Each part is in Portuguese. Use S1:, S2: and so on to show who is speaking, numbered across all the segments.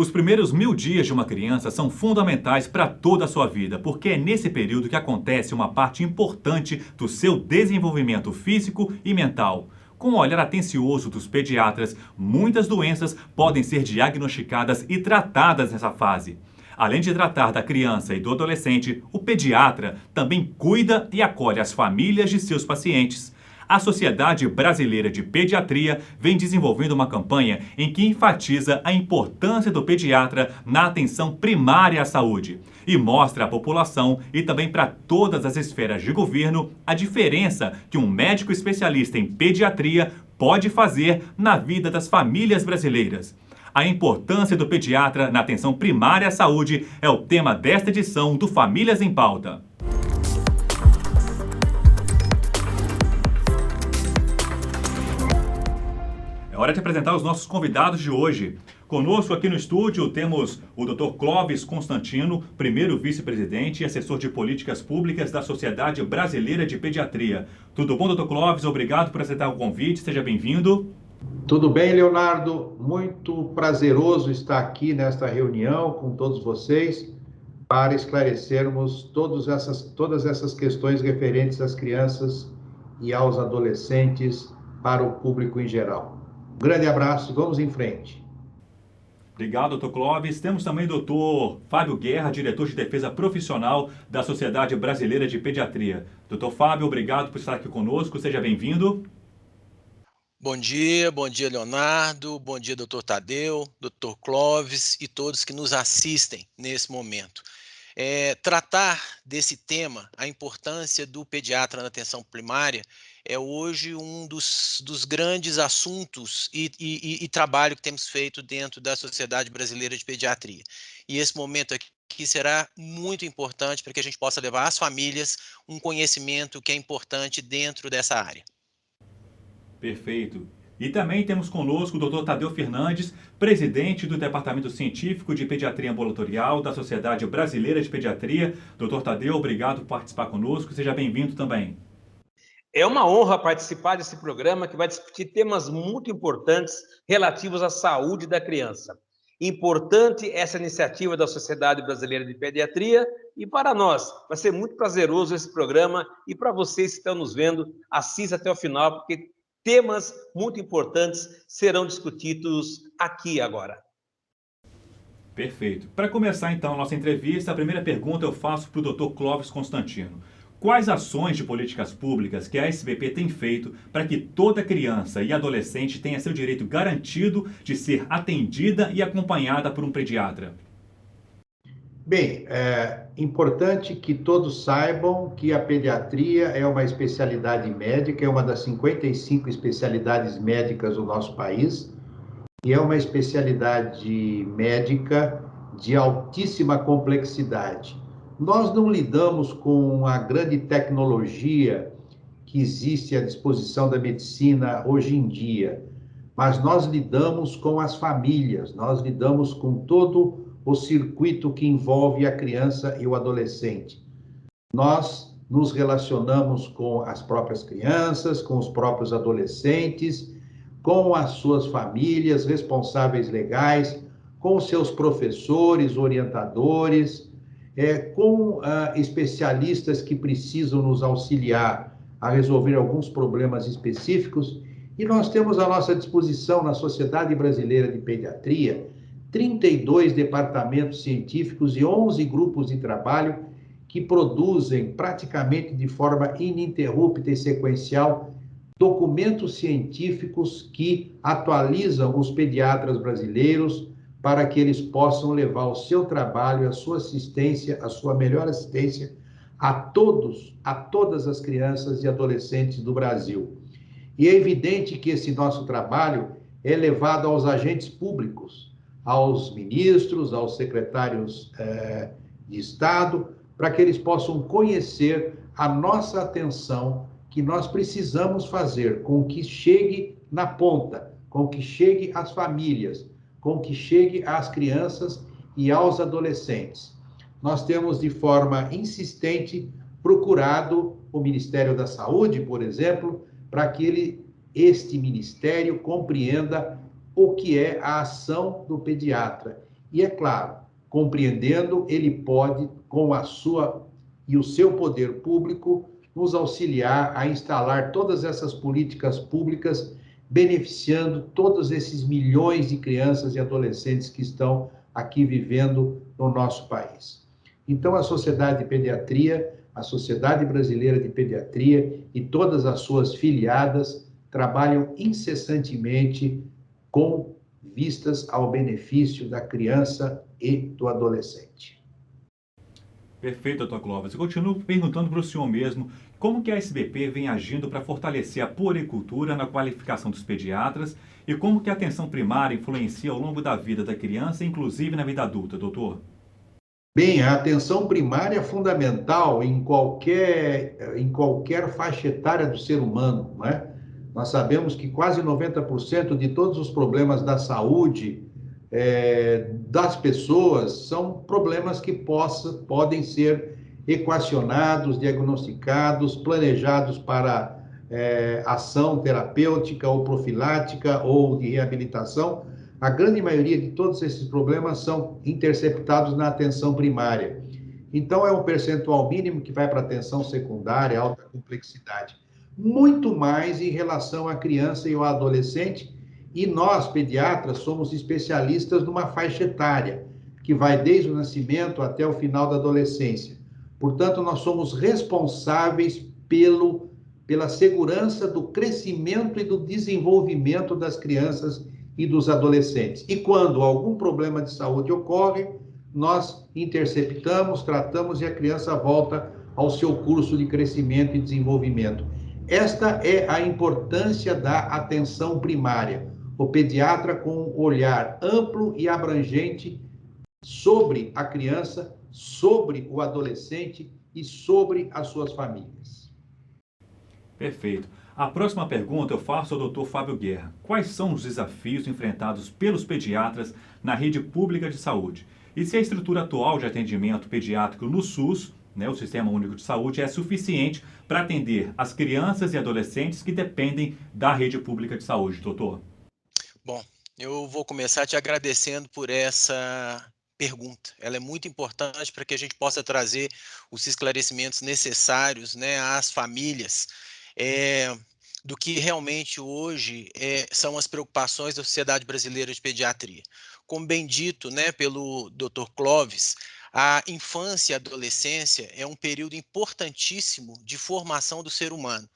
S1: Os primeiros 1000 dias de uma criança são fundamentais para toda a sua vida, porque é nesse período que acontece uma parte importante do seu desenvolvimento físico e mental. Com o olhar atencioso dos pediatras, muitas doenças podem ser diagnosticadas e tratadas nessa fase. Além de tratar da criança e do adolescente, o pediatra também cuida e acolhe as famílias de seus pacientes. A Sociedade Brasileira de Pediatria vem desenvolvendo uma campanha em que enfatiza a importância do pediatra na atenção primária à saúde e mostra à população e também para todas as esferas de governo a diferença que um médico especialista em pediatria pode fazer na vida das famílias brasileiras. A importância do pediatra na atenção primária à saúde é o tema desta edição do Famílias em Pauta. É hora de apresentar os nossos convidados de hoje. Conosco aqui no estúdio temos o Dr. Clóvis Constantino, primeiro vice-presidente e assessor de políticas públicas da Sociedade Brasileira de Pediatria. Tudo bom, Dr. Clóvis? Obrigado por aceitar o convite. Seja bem-vindo.
S2: Tudo bem, Leonardo? Muito prazeroso estar aqui nesta reunião com todos vocês para esclarecermos todas essas questões referentes às crianças e aos adolescentes para o público em geral. Um grande abraço e vamos em frente.
S1: Obrigado, Dr. Clóvis. Temos também o Dr. Fábio Guerra, diretor de defesa profissional da Sociedade Brasileira de Pediatria. Dr. Fábio, obrigado por estar aqui conosco. Seja bem-vindo.
S3: Bom dia, Leonardo, bom dia, doutor Tadeu, doutor Clóvis e todos que nos assistem nesse momento. Tratar desse tema, a importância do pediatra na atenção primária, é hoje um dos grandes assuntos e trabalho que temos feito dentro da Sociedade Brasileira de Pediatria. E esse momento aqui será muito importante para que a gente possa levar às famílias um conhecimento que é importante dentro dessa área.
S1: Perfeito. E também temos conosco o Dr. Tadeu Fernandes, presidente do Departamento Científico de Pediatria Ambulatorial da Sociedade Brasileira de Pediatria. Dr. Tadeu, obrigado por participar conosco. Seja bem-vindo também.
S4: É uma honra participar desse programa que vai discutir temas muito importantes relativos à saúde da criança. Importante essa iniciativa da Sociedade Brasileira de Pediatria e para nós vai ser muito prazeroso esse programa e para vocês que estão nos vendo, assista até o final porque temas muito importantes serão discutidos aqui agora.
S1: Perfeito. Para começar, então, a nossa entrevista, a primeira pergunta eu faço para o Dr. Clóvis Constantino. Quais ações de políticas públicas que a SBP tem feito para que toda criança e adolescente tenha seu direito garantido de ser atendida e acompanhada por um pediatra?
S2: Bem, é importante que todos saibam que a pediatria é uma especialidade médica, é uma das 55 especialidades médicas do nosso país, e é uma especialidade médica de altíssima complexidade. Nós não lidamos com a grande tecnologia que existe à disposição da medicina hoje em dia, mas nós lidamos com as famílias, nós lidamos com todo o circuito que envolve a criança e o adolescente. Nós nos relacionamos com as próprias crianças, com os próprios adolescentes, com as suas famílias, responsáveis legais, com os seus professores, orientadores, com especialistas que precisam nos auxiliar a resolver alguns problemas específicos. E nós temos à nossa disposição na Sociedade Brasileira de Pediatria 32 departamentos científicos e 11 grupos de trabalho que produzem praticamente de forma ininterrupta e sequencial documentos científicos que atualizam os pediatras brasileiros para que eles possam levar o seu trabalho, a sua assistência, a sua melhor assistência a todas as crianças e adolescentes do Brasil. E é evidente que esse nosso trabalho é levado aos agentes públicos, aos ministros, aos secretários de Estado, para que eles possam conhecer a nossa atenção que nós precisamos fazer com que chegue na ponta, com que chegue às famílias, com que chegue às crianças e aos adolescentes. Nós temos, de forma insistente, procurado o Ministério da Saúde, por exemplo, para que este ministério compreenda o que é a ação do pediatra E, é claro, compreendendo, ele pode, com a sua e o seu poder público, nos auxiliar a instalar todas essas políticas públicas, beneficiando todos esses milhões de crianças e adolescentes que estão aqui vivendo no nosso país. Então, a Sociedade de Pediatria, a Sociedade Brasileira de Pediatria e todas as suas filiadas trabalham incessantemente com vistas ao benefício da criança e do adolescente.
S1: Perfeito, doutor Clóvis. Eu continuo perguntando para o senhor mesmo como que a SBP vem agindo para fortalecer a puericultura na qualificação dos pediatras e como que a atenção primária influencia ao longo da vida da criança, inclusive na vida adulta, doutor?
S2: Bem, a atenção primária é fundamental em qualquer faixa etária do ser humano, não é? Nós sabemos que quase 90% de todos os problemas da saúde das pessoas são problemas que podem ser equacionados, diagnosticados, planejados para ação terapêutica ou profilática ou de reabilitação. A grande maioria de todos esses problemas são interceptados na atenção primária. Então, é um percentual mínimo que vai para a atenção secundária, alta complexidade. Muito mais em relação à criança e ao adolescente, e nós, pediatras, somos especialistas numa faixa etária, que vai desde o nascimento até o final da adolescência. Portanto, nós somos responsáveis pela segurança do crescimento e do desenvolvimento das crianças e dos adolescentes. E quando algum problema de saúde ocorre, nós interceptamos, tratamos e a criança volta ao seu curso de crescimento e desenvolvimento. Esta é a importância da atenção primária. O pediatra com um olhar amplo e abrangente sobre a criança, sobre o adolescente e sobre as suas famílias.
S1: Perfeito. A próxima pergunta eu faço ao doutor Fábio Guerra. Quais são os desafios enfrentados pelos pediatras na rede pública de saúde? E se a estrutura atual de atendimento pediátrico no SUS, o Sistema Único de Saúde, é suficiente para atender as crianças e adolescentes que dependem da rede pública de saúde, doutor?
S3: Bom, eu vou começar te agradecendo por essa pergunta. Ela é muito importante para que a gente possa trazer os esclarecimentos necessários, às famílias, do que realmente hoje são as preocupações da Sociedade Brasileira de Pediatria. Como bem dito, pelo Dr. Clóvis, a infância e a adolescência é um período importantíssimo de formação do ser humano.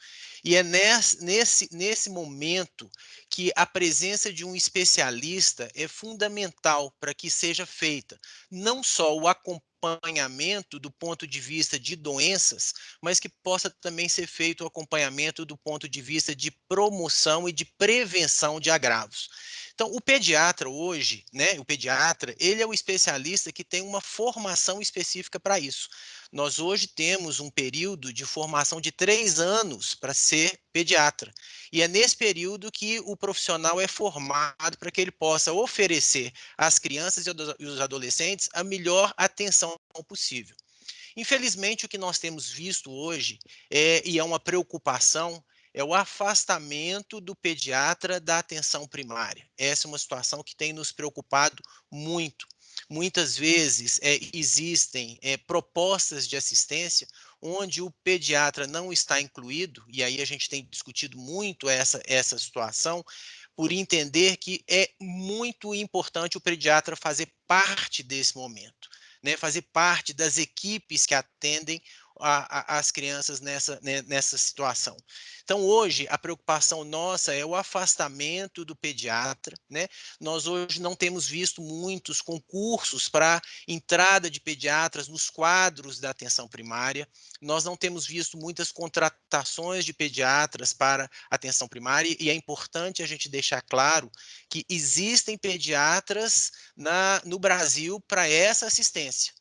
S3: E é nesse momento que a presença de um especialista é fundamental para que seja feita não só o acompanhamento do ponto de vista de doenças, mas que possa também ser feito o acompanhamento do ponto de vista de promoção e de prevenção de agravos. Então, o pediatra hoje, ele é o especialista que tem uma formação específica para isso. Nós hoje temos um período de formação de 3 anos para ser pediatra. E é nesse período que o profissional é formado para que ele possa oferecer às crianças e os adolescentes a melhor atenção possível. Infelizmente, o que nós temos visto hoje, e é uma preocupação, é o afastamento do pediatra da atenção primária. Essa é uma situação que tem nos preocupado muito. Muitas vezes existem propostas de assistência onde o pediatra não está incluído, e aí a gente tem discutido muito essa situação, por entender que é muito importante o pediatra fazer parte desse momento, fazer parte das equipes que atendem as crianças nessa situação. Então, hoje, a preocupação nossa é o afastamento do pediatra, Nós hoje não temos visto muitos concursos para entrada de pediatras nos quadros da atenção primária, nós não temos visto muitas contratações de pediatras para atenção primária, e é importante a gente deixar claro que existem pediatras no Brasil para essa assistência.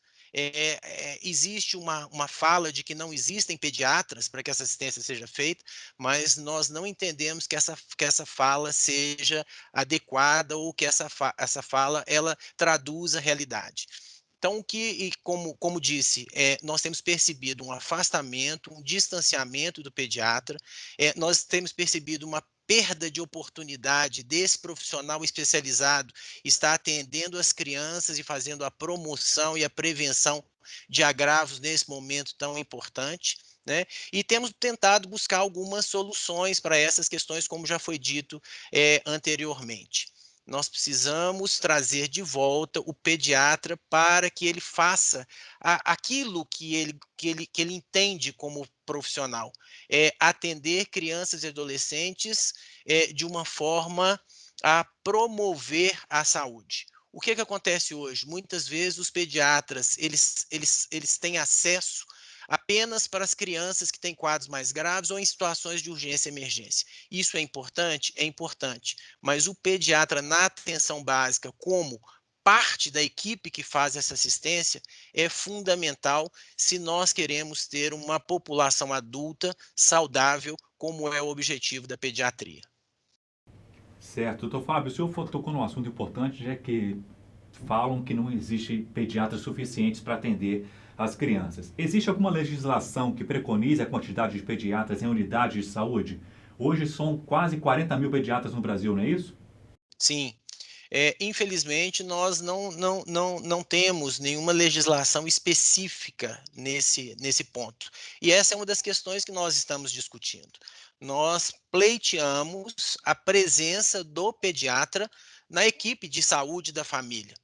S3: Existe uma fala de que não existem pediatras para que essa assistência seja feita, mas nós não entendemos que essa fala seja adequada ou que essa fala ela traduz a realidade. Então, como disse, nós temos percebido um afastamento, um distanciamento do pediatra, nós temos percebido uma perda de oportunidade desse profissional especializado estar atendendo as crianças e fazendo a promoção e a prevenção de agravos nesse momento tão importante, né? E temos tentado buscar algumas soluções para essas questões, como já foi dito anteriormente. Nós precisamos trazer de volta o pediatra para que ele faça aquilo que ele entende como profissional, atender crianças e adolescentes de uma forma a promover a saúde. O que acontece hoje? Muitas vezes os pediatras, eles têm acesso apenas para as crianças que têm quadros mais graves ou em situações de urgência e emergência. Isso é importante? É importante. Mas o pediatra na atenção básica, como parte da equipe que faz essa assistência, é fundamental se nós queremos ter uma população adulta saudável, como é o objetivo da pediatria.
S1: Certo. Doutor Fábio, o senhor tocou num assunto importante, já que falam que não existe pediatras suficientes para atender as crianças. Existe alguma legislação que preconize a quantidade de pediatras em unidades de saúde? Hoje são quase 40 mil pediatras no Brasil, não é isso?
S3: Sim. Infelizmente, nós não temos nenhuma legislação específica nesse ponto. E essa é uma das questões que nós estamos discutindo. Nós pleiteamos a presença do pediatra na equipe de saúde da família.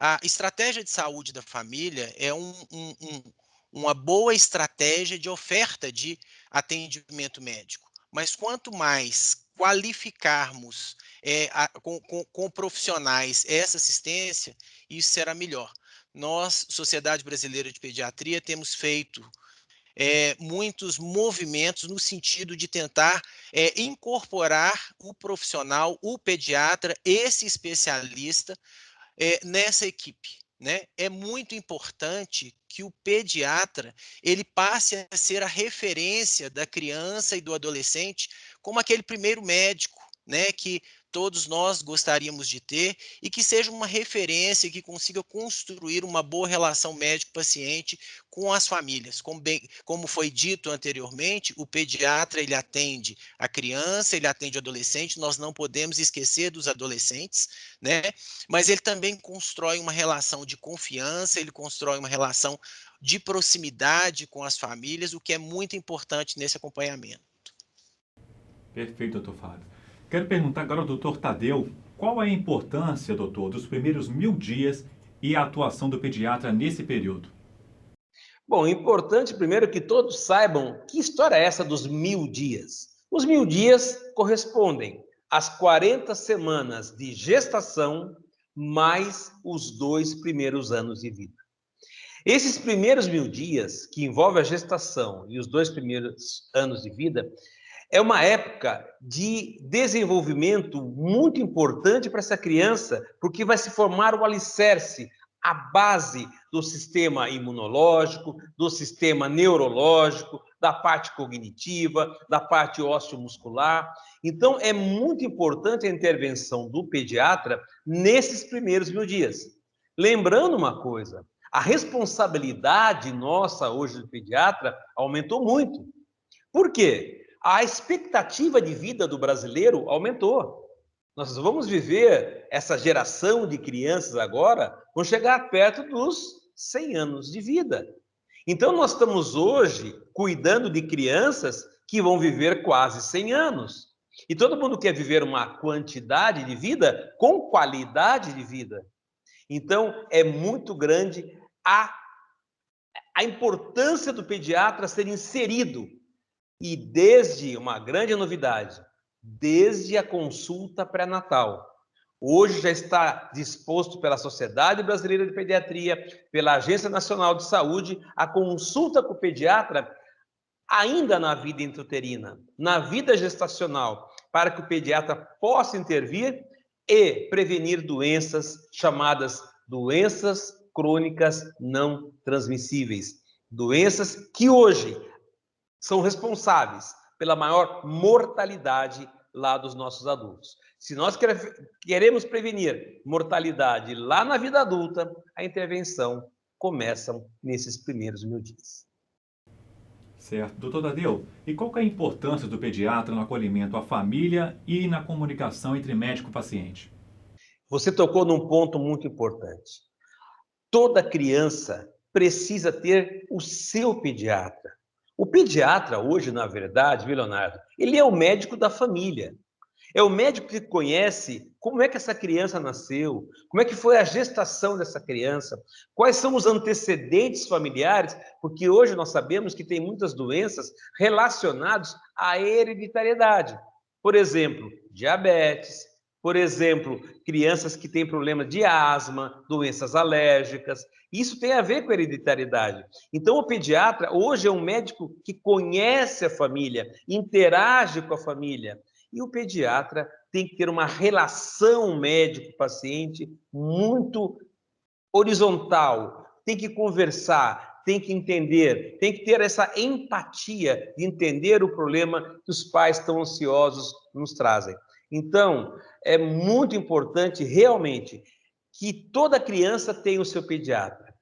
S3: A estratégia de saúde da família é uma boa estratégia de oferta de atendimento médico. Mas quanto mais qualificarmos com profissionais essa assistência, isso será melhor. Nós, Sociedade Brasileira de Pediatria, temos feito muitos movimentos no sentido de tentar incorporar o profissional, o pediatra, esse especialista, nessa equipe. Né? É muito importante que o pediatra ele passe a ser a referência da criança e do adolescente como aquele primeiro médico, né, que todos nós gostaríamos de ter e que seja uma referência, que consiga construir uma boa relação médico-paciente com as famílias. Como foi dito anteriormente, o pediatra ele atende a criança, ele atende o adolescente, nós não podemos esquecer dos adolescentes, né? Mas ele também constrói uma relação de confiança, ele constrói uma relação de proximidade com as famílias, o que é muito importante nesse acompanhamento.
S1: Perfeito, doutor Fábio. Quero perguntar agora ao doutor Tadeu, qual é a importância, doutor, dos primeiros 1000 dias e a atuação do pediatra nesse período?
S4: Bom, é importante primeiro que todos saibam que história é essa dos 1000 dias. Os 1000 dias correspondem às 40 semanas de gestação mais os 2 primeiros anos de vida. Esses primeiros 1000 dias, que envolve a gestação e os 2 primeiros anos de vida, é uma época de desenvolvimento muito importante para essa criança, porque vai se formar o alicerce, a base do sistema imunológico, do sistema neurológico, da parte cognitiva, da parte osteomuscular. Então, é muito importante a intervenção do pediatra nesses primeiros 1000 dias. Lembrando uma coisa, a responsabilidade nossa hoje do pediatra aumentou muito. Por quê? A expectativa de vida do brasileiro aumentou. Nós vamos viver essa geração de crianças agora, vão chegar perto dos 100 anos de vida. Então, nós estamos hoje cuidando de crianças que vão viver quase 100 anos. E todo mundo quer viver uma quantidade de vida com qualidade de vida. Então, é muito grande a importância do pediatra ser inserido. E desde uma grande novidade, desde a consulta pré-natal. Hoje já está disposto pela Sociedade Brasileira de Pediatria, pela Agência Nacional de Saúde, a consulta com o pediatra ainda na vida intrauterina, na vida gestacional, para que o pediatra possa intervir e prevenir doenças chamadas doenças crônicas não transmissíveis. Doenças que hoje são responsáveis pela maior mortalidade lá dos nossos adultos. Se nós queremos prevenir mortalidade lá na vida adulta, a intervenção começa nesses primeiros 1000 dias.
S1: Certo. Doutor Tadeu, e qual que é a importância do pediatra no acolhimento à família e na comunicação entre médico e paciente?
S4: Você tocou num ponto muito importante. Toda criança precisa ter o seu pediatra. O pediatra hoje, na verdade, viu, Leonardo, ele é o médico da família. É o médico que conhece como é que essa criança nasceu, como é que foi a gestação dessa criança, quais são os antecedentes familiares, porque hoje nós sabemos que tem muitas doenças relacionadas à hereditariedade. Por exemplo, diabetes, por exemplo, crianças que têm problemas de asma, doenças alérgicas. Isso tem a ver com hereditariedade. Então, o pediatra hoje é um médico que conhece a família, interage com a família. E o pediatra tem que ter uma relação médico-paciente muito horizontal, tem que conversar, tem que entender, tem que ter essa empatia de entender o problema que os pais tão ansiosos nos trazem. Então, é muito importante realmente que toda criança tenha o seu pediatra.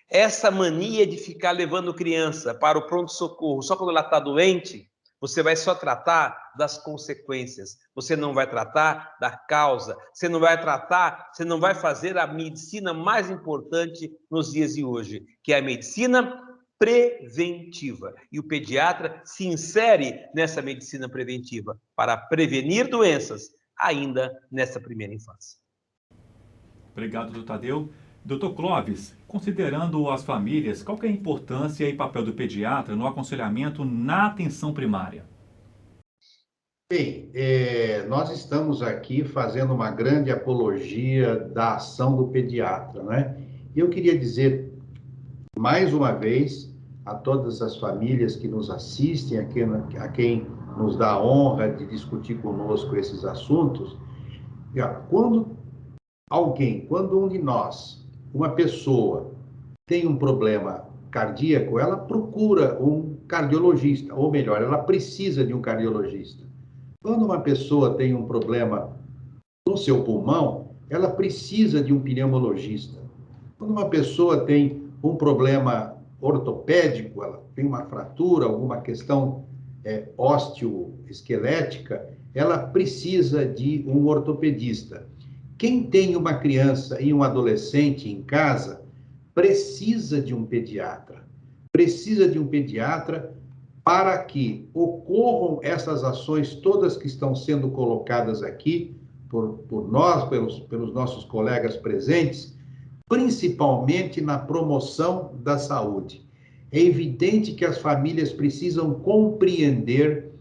S4: Essa mania de ficar levando criança para o pronto-socorro só quando ela está doente, você vai só tratar das consequências, você não vai tratar da causa, você não vai fazer a medicina mais importante nos dias de hoje, que é a medicina preventiva. E o pediatra se insere nessa medicina preventiva para prevenir doenças ainda nessa primeira infância.
S1: Obrigado, doutor Tadeu. Doutor Clóvis, considerando as famílias, qual que é a importância e papel do pediatra no aconselhamento na atenção primária?
S2: Bem, nós estamos aqui fazendo uma grande apologia da ação do pediatra, né? E eu queria dizer, mais uma vez, a todas as famílias que nos assistem, a quem nos dá a honra de discutir conosco esses assuntos, quando um de nós, uma pessoa, tem um problema cardíaco, ela procura um cardiologista, ou melhor, ela precisa de um cardiologista. Quando uma pessoa tem um problema no seu pulmão, ela precisa de um pneumologista. Quando uma pessoa tem um problema ortopédico, ela tem uma fratura, alguma questão osteoesquelética, ela precisa de um ortopedista. Quem tem uma criança e um adolescente em casa precisa de um pediatra. Precisa de um pediatra para que ocorram essas ações todas que estão sendo colocadas aqui por nós, pelos nossos colegas presentes, principalmente na promoção da saúde. É evidente que as famílias precisam compreender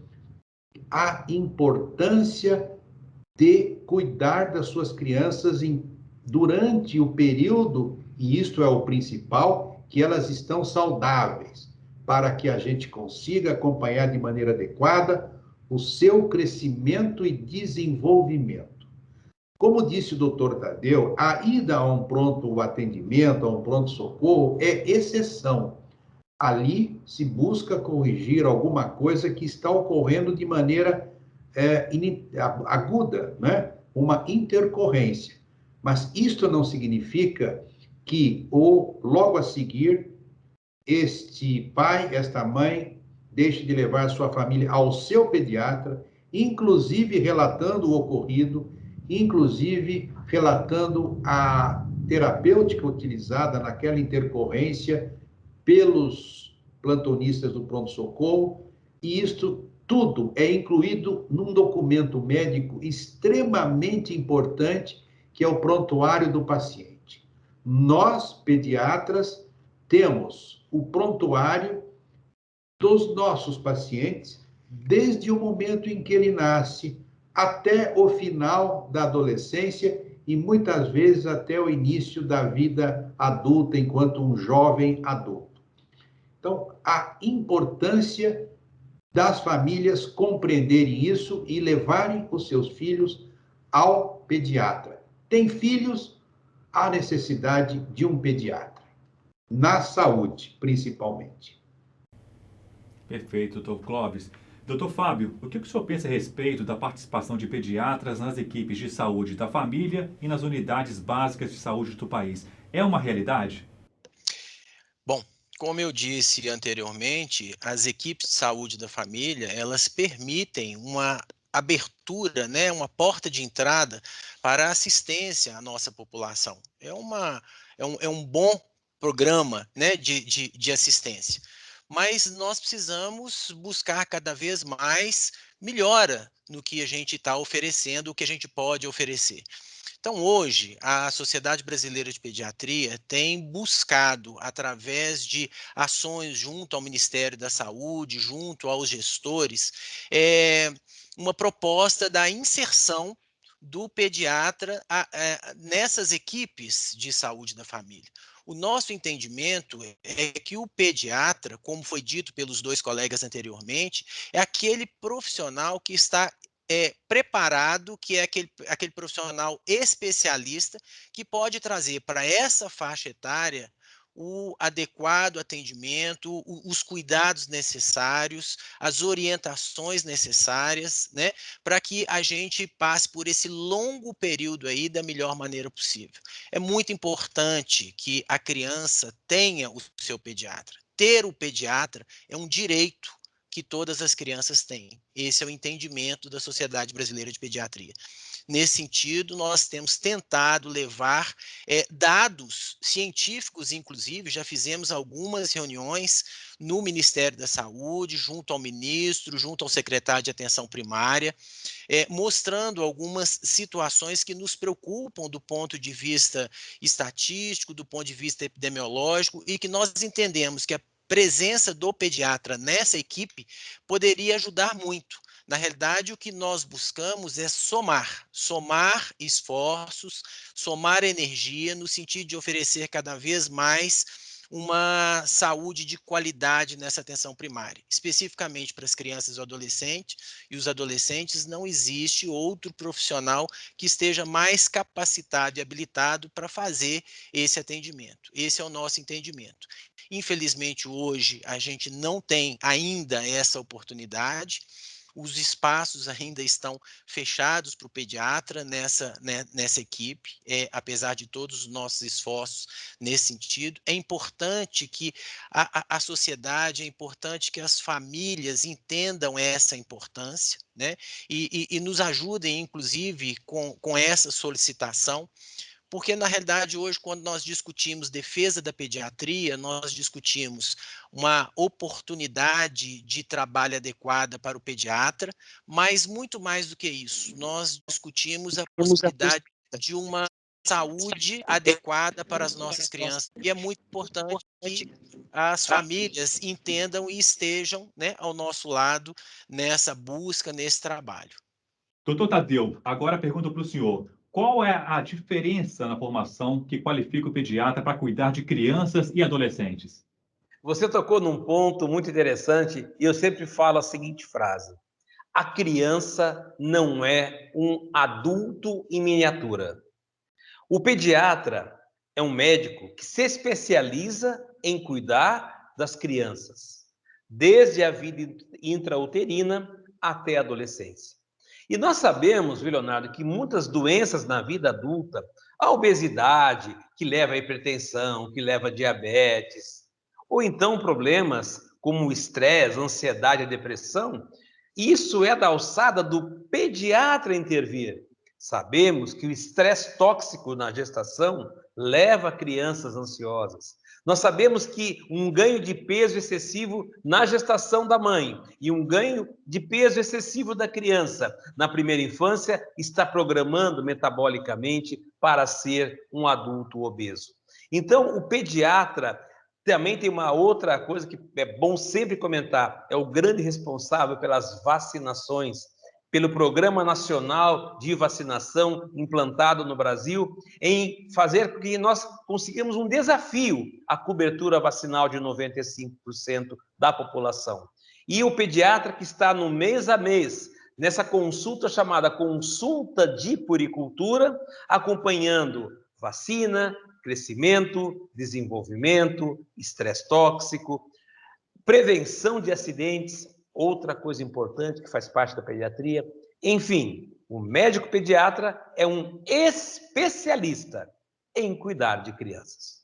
S2: a importância de cuidar das suas crianças durante o período, e isto é o principal, que elas estão saudáveis, para que a gente consiga acompanhar de maneira adequada o seu crescimento e desenvolvimento. Como disse o doutor Tadeu, a ida a um pronto atendimento, a um pronto-socorro, é exceção. Ali se busca corrigir alguma coisa que está ocorrendo de maneira aguda, né? Uma intercorrência. Mas isto não significa que logo a seguir este pai, esta mãe, deixe de levar sua família ao seu pediatra, inclusive relatando o ocorrido, inclusive relatando a terapêutica utilizada naquela intercorrência pelos plantonistas do pronto-socorro, e isto tudo é incluído num documento médico extremamente importante, que é o prontuário do paciente. Nós, pediatras, temos o prontuário dos nossos pacientes, desde o momento em que ele nasce até o final da adolescência e muitas vezes até o início da vida adulta, enquanto um jovem adulto. Então, a importância das famílias compreenderem isso e levarem os seus filhos ao pediatra. Tem filhos, há necessidade de um pediatra, na saúde, principalmente.
S1: Perfeito, doutor Clóvis. Doutor Fábio, o que o senhor pensa a respeito da participação de pediatras nas equipes de saúde da família e nas unidades básicas de saúde do país? É uma realidade?
S3: Bom, Como eu disse anteriormente, as equipes de saúde da família, elas permitem uma abertura, né, uma porta de entrada para a assistência à nossa população. É um bom programa, né, de assistência. Mas nós precisamos buscar cada vez mais melhora no que a gente está oferecendo, o que a gente pode oferecer. Então, hoje, a Sociedade Brasileira de Pediatria tem buscado, através de ações junto ao Ministério da Saúde, junto aos gestores, uma proposta da inserção do pediatra nessas equipes de saúde da família. O nosso entendimento é que o pediatra, como foi dito pelos dois colegas anteriormente, é aquele profissional que está preparado, que é aquele profissional especialista que pode trazer para essa faixa etária o adequado atendimento, os cuidados necessários, as orientações necessárias, né, para que a gente passe por esse longo período aí da melhor maneira possível. É muito importante que a criança tenha o seu pediatra. Ter o pediatra é um direito que todas as crianças têm. Esse é o entendimento da Sociedade Brasileira de Pediatria. Nesse sentido, nós temos tentado levar dados científicos, inclusive, já fizemos algumas reuniões no Ministério da Saúde, junto ao ministro, junto ao secretário de Atenção Primária, mostrando algumas situações que nos preocupam do ponto de vista estatístico, do ponto de vista epidemiológico, e que nós entendemos que a presença do pediatra nessa equipe poderia ajudar muito. Na realidade, o que nós buscamos é somar esforços, somar energia, no sentido de oferecer cada vez mais uma saúde de qualidade nessa atenção primária. Especificamente para as crianças e os adolescentes, não existe outro profissional que esteja mais capacitado e habilitado para fazer esse atendimento. Esse é o nosso entendimento. Infelizmente, hoje, a gente não tem ainda essa oportunidade. Os espaços ainda estão fechados para o pediatra nessa equipe, apesar de todos os nossos esforços nesse sentido. É importante que a sociedade, é importante que as famílias entendam essa importância, né? E nos ajudem, inclusive, com essa solicitação. Porque, na realidade, hoje, quando nós discutimos defesa da pediatria, nós discutimos uma oportunidade de trabalho adequada para o pediatra, mas muito mais do que isso, nós discutimos a possibilidade de uma saúde adequada para as nossas crianças. E é muito importante que as famílias entendam e estejam, né, ao nosso lado nessa busca, nesse trabalho.
S1: Doutor Tadeu, agora pergunto para o senhor. Qual é a diferença na formação que qualifica o pediatra para cuidar de crianças e adolescentes?
S4: Você tocou num ponto muito interessante e eu sempre falo a seguinte frase: a criança não é um adulto em miniatura. O pediatra é um médico que se especializa em cuidar das crianças, desde a vida intrauterina até a adolescência. E nós sabemos, viu, Leonardo, que muitas doenças na vida adulta, a obesidade, que leva à hipertensão, que leva a diabetes, ou então problemas como o estresse, a ansiedade, a depressão, isso é da alçada do pediatra intervir. Sabemos que o estresse tóxico na gestação leva a crianças ansiosas. Nós sabemos que um ganho de peso excessivo na gestação da mãe e um ganho de peso excessivo da criança na primeira infância está programando metabolicamente para ser um adulto obeso. Então, o pediatra também tem uma outra coisa que é bom sempre comentar, é o grande responsável pelas vacinações, pelo Programa Nacional de Vacinação implantado no Brasil, em fazer com que nós consigamos um desafio, a cobertura vacinal de 95% da população. E o pediatra que está no mês a mês, nessa consulta chamada Consulta de Puericultura, acompanhando vacina, crescimento, desenvolvimento, estresse tóxico, prevenção de acidentes, outra coisa importante que faz parte da pediatria. Enfim, o médico pediatra é um especialista em cuidar de crianças.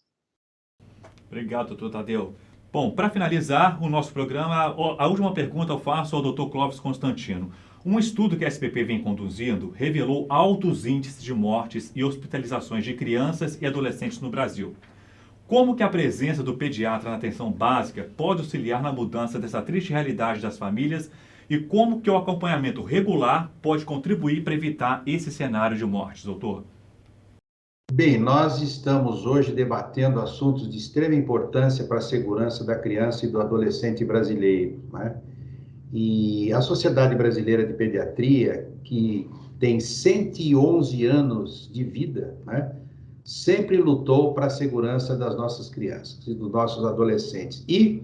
S1: Obrigado, doutor Tadeu. Bom, para finalizar o nosso programa, a última pergunta eu faço ao Dr. Clóvis Constantino. Um estudo que a SPP vem conduzindo revelou altos índices de mortes e hospitalizações de crianças e adolescentes no Brasil. Como que a presença do pediatra na atenção básica pode auxiliar na mudança dessa triste realidade das famílias e como que o acompanhamento regular pode contribuir para evitar esse cenário de mortes, doutor?
S2: Bem, nós estamos hoje debatendo assuntos de extrema importância para a segurança da criança e do adolescente brasileiro, né? E a Sociedade Brasileira de Pediatria, que tem 111 anos de vida, né, sempre lutou para a segurança das nossas crianças e dos nossos adolescentes. E,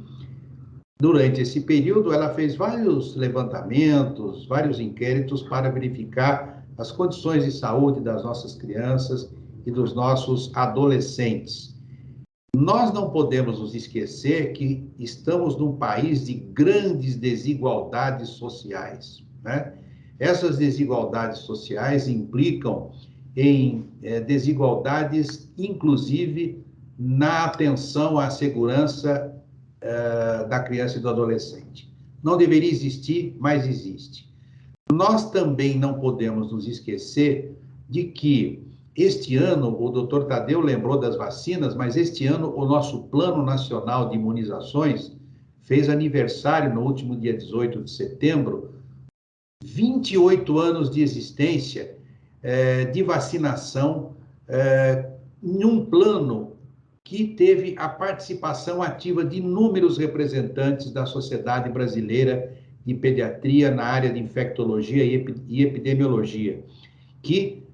S2: durante esse período, ela fez vários levantamentos, vários inquéritos para verificar as condições de saúde das nossas crianças e dos nossos adolescentes. Nós não podemos nos esquecer que estamos num país de grandes desigualdades sociais, né? Essas desigualdades sociais implicam em desigualdades, inclusive, na atenção à segurança da criança e do adolescente. Não deveria existir, mas existe. Nós também não podemos nos esquecer de que este ano, o doutor Tadeu lembrou das vacinas, mas este ano o nosso Plano Nacional de Imunizações fez aniversário no último dia 18 de setembro, 28 anos de existência de vacinação em um plano que teve a participação ativa de inúmeros representantes da Sociedade Brasileira de Pediatria na área de infectologia e epidemiologia, que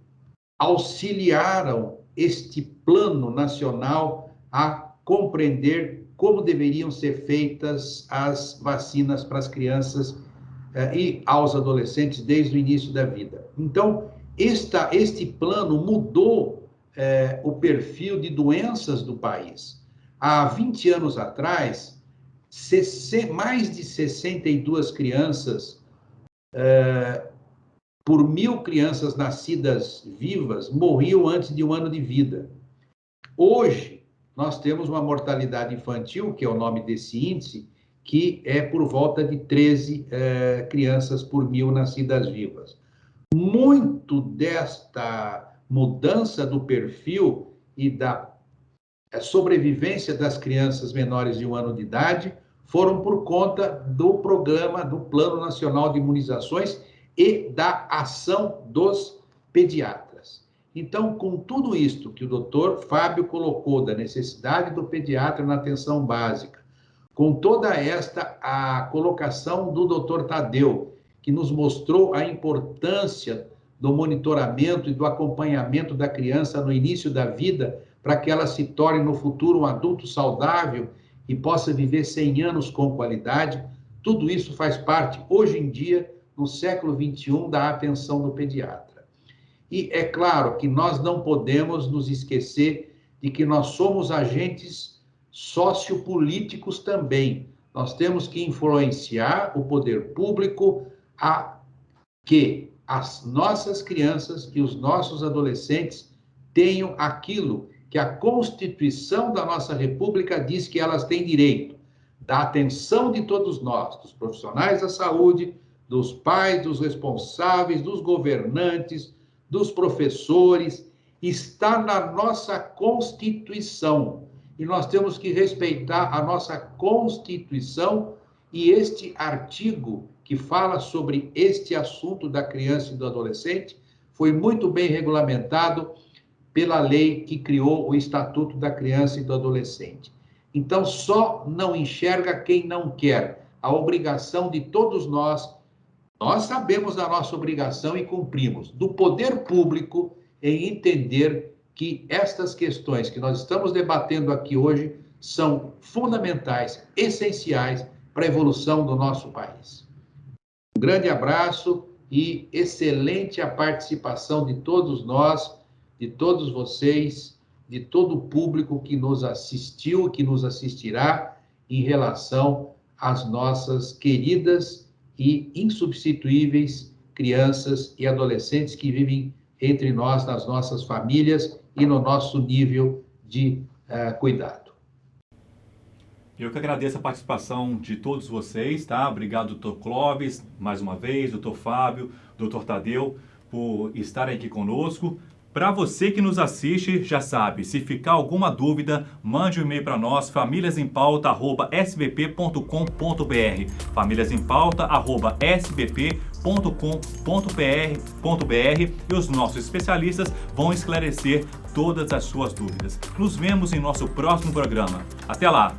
S2: auxiliaram este plano nacional a compreender como deveriam ser feitas as vacinas para as crianças e aos adolescentes desde o início da vida. Então, este plano mudou o perfil de doenças do país. Há 20 anos atrás, mais de 62 crianças por 1.000 crianças nascidas vivas morriam antes de 1 ano de vida. Hoje, nós temos uma mortalidade infantil, que é o nome desse índice, que é por volta de 13 crianças por 1.000 nascidas vivas. Muito desta mudança do perfil e da sobrevivência das crianças menores de 1 ano de idade foram por conta do programa do Plano Nacional de Imunizações e da ação dos pediatras. Então, com tudo isto que o doutor Fábio colocou, da necessidade do pediatra na atenção básica, com toda a colocação do doutor Tadeu, que nos mostrou a importância do monitoramento e do acompanhamento da criança no início da vida, para que ela se torne no futuro um adulto saudável e possa viver 100 anos com qualidade, tudo isso faz parte, hoje em dia, no século XXI, da atenção do pediatra. E é claro que nós não podemos nos esquecer de que nós somos agentes sociopolíticos também. Nós temos que influenciar o poder público a que as nossas crianças e os nossos adolescentes tenham aquilo que a Constituição da nossa República diz que elas têm direito, da atenção de todos nós, dos profissionais da saúde, dos pais, dos responsáveis, dos governantes, dos professores, está na nossa Constituição. E nós temos que respeitar a nossa Constituição e este artigo que fala sobre este assunto da criança e do adolescente foi muito bem regulamentado pela lei que criou o Estatuto da Criança e do Adolescente. Então, só não enxerga quem não quer. A obrigação de todos nós sabemos da nossa obrigação e cumprimos, do poder público, em entender que estas questões que nós estamos debatendo aqui hoje são fundamentais, essenciais para a evolução do nosso país. Um grande abraço e excelente a participação de todos nós, de todos vocês, de todo o público que nos assistiu, que nos assistirá em relação às nossas queridas e insubstituíveis crianças e adolescentes que vivem entre nós, nas nossas famílias e no nosso nível de cuidado.
S1: Eu que agradeço a participação de todos vocês, tá? Obrigado, Dr. Clóvis, mais uma vez, Dr. Fábio, Dr. Tadeu, por estarem aqui conosco. Para você que nos assiste, já sabe, se ficar alguma dúvida, mande um e-mail para nós, famíliasempauta@sbp.com.br, famíliasempauta@sbp.com.br, e os nossos especialistas vão esclarecer todas as suas dúvidas. Nos vemos em nosso próximo programa. Até lá!